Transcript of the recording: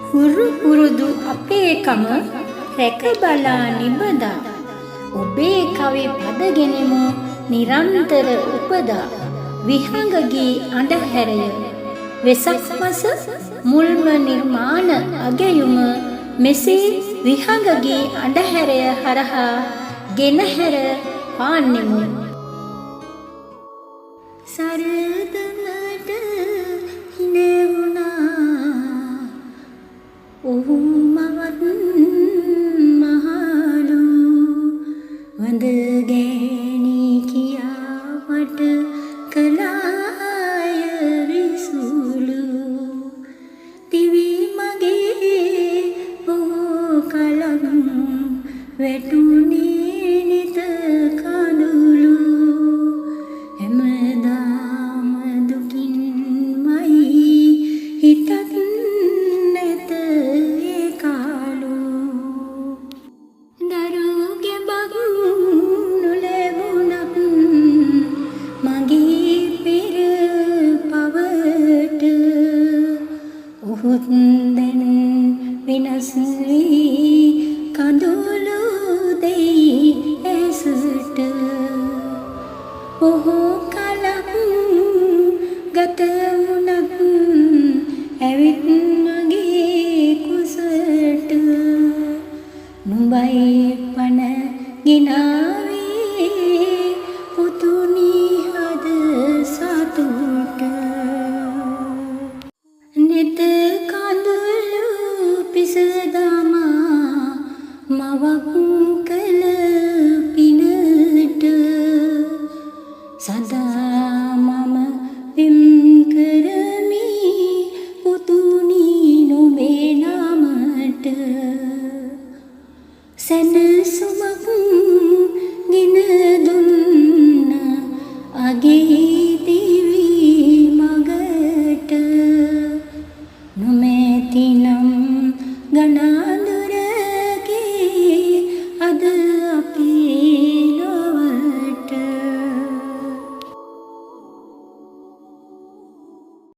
හුරු පුරුදු අපේකම රැක බලා නිබදා ඔබේ කවි පදගෙනෙමු නිරන්තර උපදා විහඟගී අඳහැරය වෙසක් මස මුල්ම නිර්මාණ අගයුම මෙසේ විහඟගී අඳහැරය හරහා ගෙනහැර පාන්නෙමු. සරදමට හිනෙවුණා ඔහු මවත් මහලු වඳ ගෑණි කියාවට කලාය රිසුලු දිවි මගේ බොහෝ කලක් වැටුනේ නිත කඳුළු හැමදාම දුකින්මයි හිතත් නැත ඒ කාලු දරුගේ බක් නොලැබුණත් මගේ පෙර පවට ඔහුත් දැන් වෙනස් වී කඳුළු දෙයි ඇසට බොහෝ කලක් ගත වුණත් ඇවිත් මගේ කුසට නුඹයි පණ ගෙනාවේ පුතුනි හද සතුට නෙත කඳුළු පිසදමා මවක් කළ පිනට සදා මම විම් කරමි පුතුනි නුඹේ නාමට සැනසුමක් ගෙන දුන්න අගේ දිවි මගට නොමැතිනම් ගනා